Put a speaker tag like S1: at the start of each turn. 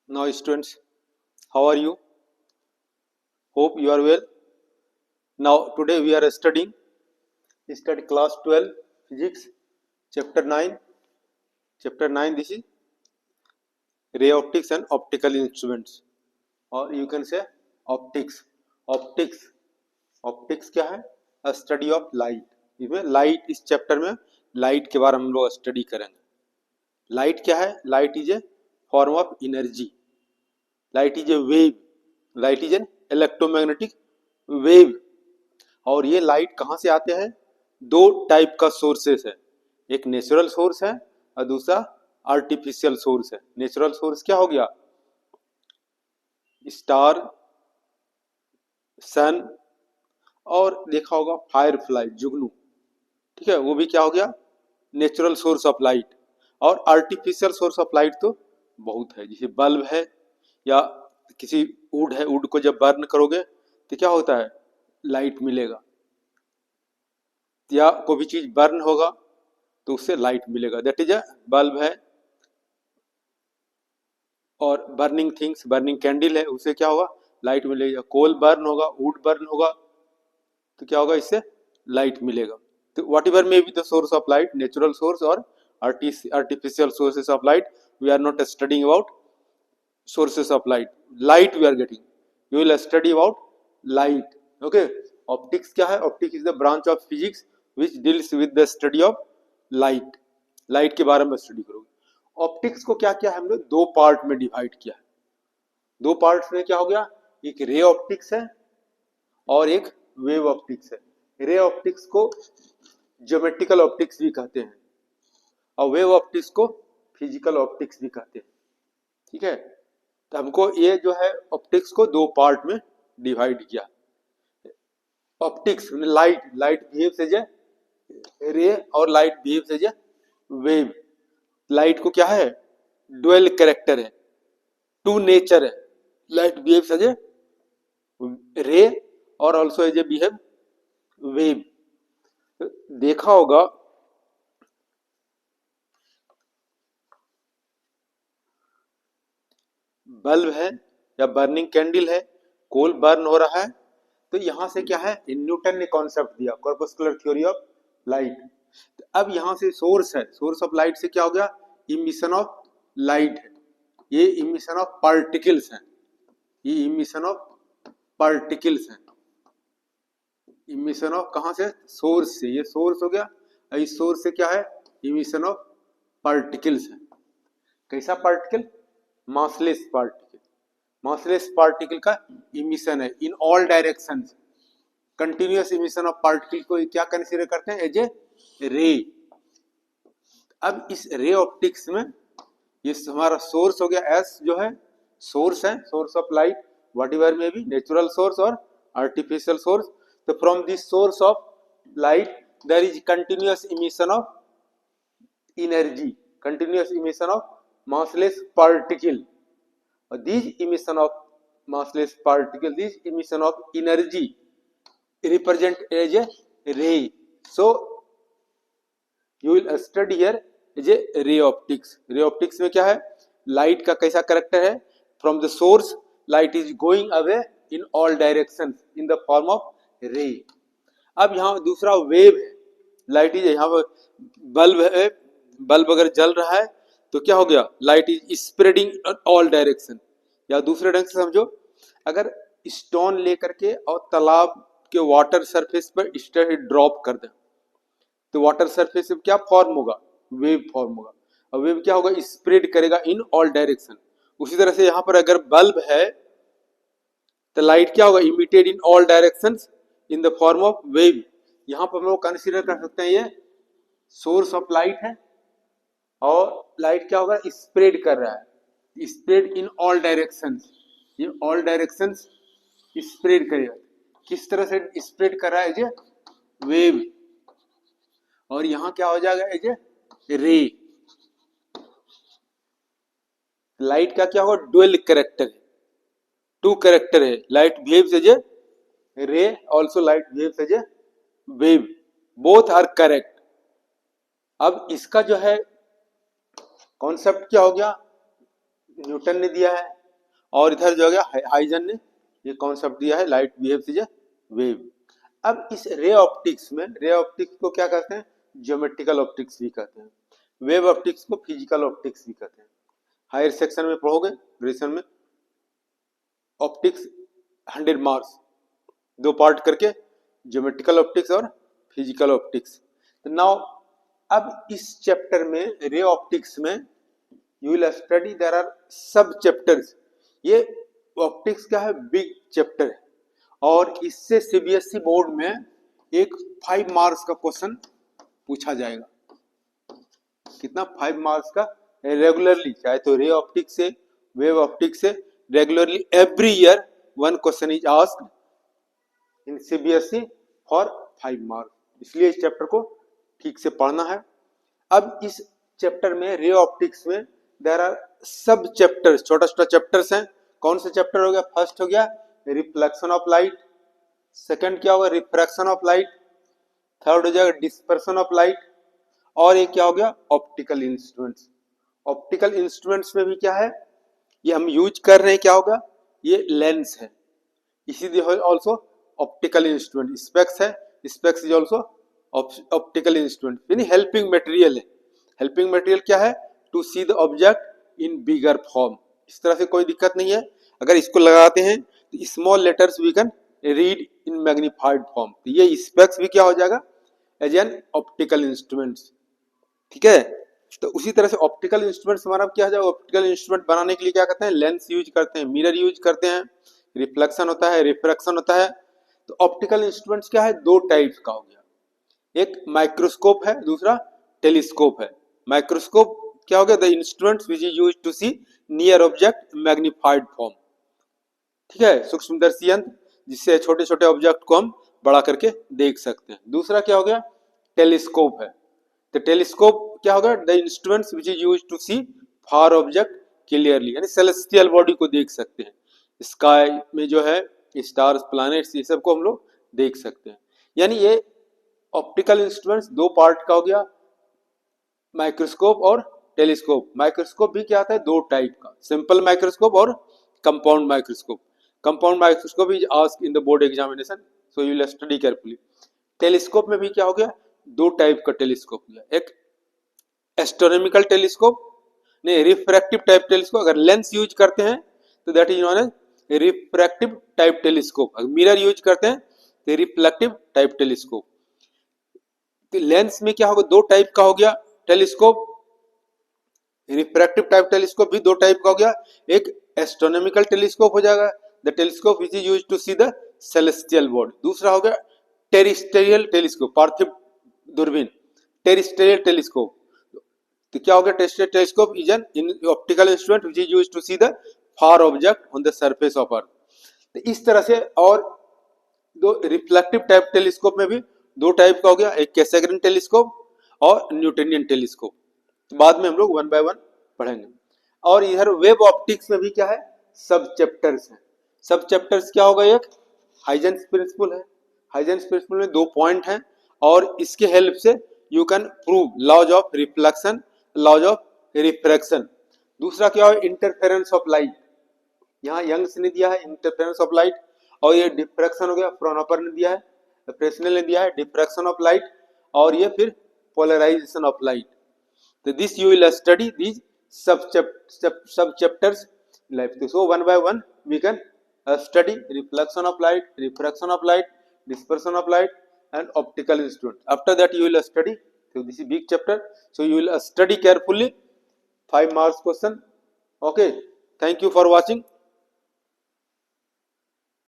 S1: Now, students, how are you? Hope you are well. Now, today we are studying class 12 physics, chapter 9. Chapter 9, this is ray optics and optical instruments, or you can say optics. Optics, optics क्या है? A study of light. इसमें light, इस chapter में light के बारे में हम लोग स्टडी करेंगे. लाइट क्या है? Light is a form of energy. Light is a wave. Light is an electromagnetic wave. और ये लाइट कहाँ से आते हैं? दो टाइप का सोर्सेस है. एक नेचुरल सोर्स है और दूसरा आर्टिफिशियल सोर्स है. नेचुरल सोर्स क्या हो गया? स्टार, सन, और देखा होगा फायर फ्लाई, जुगनू. ठीक है, वो भी क्या हो गया? Natural source of light. और आर्टिफिशियल सोर्स ऑफ लाइट तो बहुत है, जैसे बल्ब है या किसी वुड है, वुड को जब बर्न करोगे तो क्या होता है? लाइट मिलेगा. या कोई भी चीज बर्न होगा तो उससे लाइट मिलेगा. दैट इज अ बल्ब है. और बर्निंग थिंग्स, बर्निंग कैंडल है, उससे क्या होगा? लाइट मिलेगा. कोल बर्न होगा, वुड बर्न होगा तो क्या होगा? इससे लाइट मिलेगा. तो what ever may be the source of light, natural source और artificial sources of light, we are not studying about sources of light we are getting. You will study about light. Okay, optics क्या है? Optics is the branch of physics which deals with the study of light. Light के बारे में study करोगे. Optics को क्या क्या है? हमने दो पार्ट में डिवाइड किया है. दो पार्ट में क्या हो गया? एक रे ऑप्टिक्स है और एक वेव ऑप्टिक्स है. रे ऑप्टिक्स को ज्योमेट्रिकल ऑप्टिक्स भी कहते हैं और वेव ऑप्टिक्स को फिजिकल ऑप्टिक्स भी कहते हैं. ठीक है, तो हमको ये जो है ऑप्टिक्स को दो पार्ट में डिवाइड किया. Optics light, light behaves as a ray और light behaves as a wave. Light को क्या है? ड्वेल कैरेक्टर है, टू नेचर है. Light behaves as a ray और also as a behave wave. देखा होगा बल्ब है या बर्निंग कैंडल है, कोल बर्न हो रहा है, तो यहां से क्या है? न्यूटन ने कॉन्सेप्ट दिया, कॉर्पस्कुलर थ्योरी ऑफ लाइट. अब यहां से सोर्स है, सोर्स ऑफ लाइट से क्या हो गया? इमिशन ऑफ लाइट है. ये इमिशन ऑफ पार्टिकल्स है. ये इमिशन ऑफ पार्टिकल्स है. इमिशन ऑफ कहां से? सोर्स से. ये सोर्स हो गया. इस सोर्स से क्या है? इमिशन ऑफ पार्टिकल्स है. कैसा particle? Massless particle. Massless particle का इमिशन है in all direction. Continuous emission of particle को क्या कंसीडर करते हैं? एज ए रे. अब इस रे ऑप्टिक्स में ये हमारा सोर्स हो गया. एस जो है सोर्स है, source of light, whatever में भी, नेचुरल सोर्स और आर्टिफिशियल सोर्स. तो from this source of light there is continuous emission of energy, continuous emission of massless particle. These emission of massless particle, these emission of energy represent as a ray. So you will study here as a ray optics. ray optics में क्या है? Light का कैसा character है? From the source light is going away in all directions in the form of रे. अब यहाँ दूसरा वेव है. लाइट इज यहाँ पर बल्ब है, बल्ब अगर जल रहा है तो क्या हो गया? Light is spreading all direction. या दूसरे ढंग से समझो, अगर स्टोन लेकर के और तालाब के वाटर सरफेस पर इस तरह ड्रॉप कर दे तो वाटर सरफेस से क्या फॉर्म होगा? वेव फॉर्म होगा. और वेव क्या होगा? स्प्रेड करेगा इन ऑल डायरेक्शन. उसी तरह से यहाँ पर अगर बल्ब है तो लाइट क्या होगा? Emitted in all directions in the form of wave. यहाँ पर हम लोग कंसीडर कर सकते हैं ये सोर्स ऑफ लाइट है और लाइट क्या होगा? स्प्रेड कर रहा है, स्प्रेड इन ऑल डायरेक्शंस. ये ऑल डायरेक्शंस स्प्रेड करेगा. किस तरह से स्प्रेड कर रहा है? As a wave. और यहां क्या हो जाएगा? एज ए रे. लाइट का क्या होगा? ड्वेल कैरेक्टर है, टू कैरेक्टर है. Light behaves as a ray, also light behaves as a wave. Both are correct. अब इसका जो है कॉन्सेप्ट क्या हो गया? न्यूटन ने दिया है, और इधर जो हो गया हाइजन ने ये कॉन्सेप्ट दिया है, light behaves as a wave. अब इस रे ऑप्टिक्स में, रे ऑप्टिक्स को क्या कहते हैं, ज्योमेट्रिकल ऑप्टिक्स भी कहते हैं, वेव ऑप्टिक्स को फिजिकल ऑप्टिक्स भी कहते हैं। हायर सेक्शन में पढ़ोगे, ग्रेजुएशन में, ऑप्टिक्स 100 मार्क्स, दो पार्ट करके, ज्योमेट्रिकल ऑप्टिक्स और फिजिकल ऑप्टिक्स। तो नाउ अब इस चैप्टर में रे ऑप्टिक्स में you will study, there are sub chapters. ये ऑप्टिक्स का है बिग चैप्टर है, और इससे सीबीएसई बोर्ड में एक 5 मार्क्स का क्वेश्चन पूछा जाएगा। कितना? 5 मार्क्स का रेगुलरली, चाहे तो रे ऑप्टिक्स से, वेव ऑप्टिक्स से, regularly every year 1 question is asked in CBSE for 5 marks. इसलिए इस चैप्टर को ठीक से पढ़ना है। अब इस चैप्टर में रे ऑप्टिक्स में देयर आर सब चैप्टर्स, छोटा छोटा चैप्टर्स हैं। कौन सा चैप्टर हो गया? फर्स्ट हो गया रिफ्लेक्शन ऑफ लाइट, सेकंड क्या होगा? रिफ्रैक्शन ऑफ लाइट, थर्ड हो जाएगा डिस्पर्सन ऑफ लाइट, और ये क्या हो गया? Optical instruments. ऑप्टिकल इंस्ट्रूमेंट्स में भी क्या है, ये हम यूज कर रहे हैं, क्या होगा? ये लेंस है, इसीलिए ऑल्सो ऑप्टिकल इंस्ट्रूमेंट। स्पेक्स है, specs is also optical instrument, यानी हेल्पिंग मटेरियल है। हेल्पिंग मटेरियल क्या है? To see the object in bigger form. इस तरह से कोई दिक्कत नहीं है, अगर इसको लगाते हैं तो small letters we can read in magnified form. तो ये स्पेक्स भी क्या हो जाएगा? As an optical instruments. ठीक है, तो उसी तरह से ऑप्टिकल इंस्ट्रूमेंट्स हमारा क्या हो जाएगा? ऑप्टिकल इंस्ट्रूमेंट बनाने के लिए क्या करते हैं? लेंस यूज करते हैं, मिरर यूज करते हैं, रिफ्लेक्शन होता है, रिफ्रैक्शन होता है। तो ऑप्टिकल इंस्ट्रूमेंट्स क्या है? दो टाइप का हो गया, एक माइक्रोस्कोप है, दूसरा टेलीस्कोप है। माइक्रोस्कोप क्या हो गया? The instruments which is used to see near object magnified form. ठीक है, सूक्ष्मदर्शी यंत्र जिससे छोटे छोटे ऑब्जेक्ट को हम बड़ा करके देख सकते हैं। दूसरा क्या हो गया? टेलीस्कोप है। तो टेलीस्कोप क्या होगा? The instruments which is used to see far object clearly, यानी सेलेस्टियल बॉडी को देख सकते हैं, स्काई में जो है स्टार्स, प्लैनेट्स, ये सब को हम लोग देख सकते हैं। यानी ये ऑप्टिकल इंस्ट्रूमेंट्स दो पार्ट का हो गया, माइक्रोस्कोप और टेलीस्कोप। माइक्रोस्कोप भी क्या आता है? दो टाइप का, सिंपल माइक्रोस्कोप और compound microscope. Compound microscope is asked in the board examination, so you will study carefully. Telescope में भी क्या हो गया? दो टाइप का टेलीस्कोप हो गया, एक एस्ट्रोनॉमिकल टेलीस्कोप, नहीं रिफ्रैक्टिव टाइप टेलीस्कोप। अगर लेंस यूज करते हैं तो that is known as refractive type telescope. अगर मिरर यूज करते हैं तो रिफ्लेक्टिव टाइप टेलीस्कोप। तो लेंस में क्या होगा? दो टाइप का हो गया टेलीस्कोप। रिफ्रैक्टिव टाइप टेलीस्कोप भी दो टाइप का हो गया, एक एस्ट्रोनॉमिकल टेलीस्कोप हो जाएगा, the telescope which is used to see the celestial body. दूसरा हो गया टेरिस्टेरियल टेलीस्कोप, पार्थिव दूरबीन, टेरिस्टेरियल टेलीस्कोप। तो क्या हो गया? Terrestrial telescope is an optical instrument which is used to see the far object on the surface of earth. तो इस तरह से, और दो रिफ्लेक्टिव टाइप टेलीस्कोप में भी दो टाइप का हो गया, एक कैसेग्रेन टेलीस्कोप और न्यूटोनियन टेलीस्कोप। बाद में हम लोग वन बाय वन पढ़ेंगे। और इधर वेब ऑप्टिक्स में भी क्या है? सब चैप्टर्स हैं। सब चैप्टर्स क्या होगा? एक हाइजेंस प्रिंसिपल है, हाइजेंस प्रिंसिपल में दो पॉइंट हैं, और इसके हेल्प से you can prove laws of reflection, laws of refraction. दूसरा क्या है? इंटरफेरेंस ऑफ लाइट, यहाँ यंग्स ने दिया है इंटरफेरेंस ऑफ लाइट, और ये डिफ्रैक्शन हो गया, फ्रोनहोफर ने दिया है, फ्रेस्नेल ने दिया है डिफ्रैक्शन ऑफ लाइट, और ये फिर polarisation of light. So this you will study these sub chapters life. So one by one we can study reflection of light, refraction of light, dispersion of light, and optical instrument. After that you will study. So this is big chapter. So you will study carefully. 5 marks question. Okay. Thank you for watching.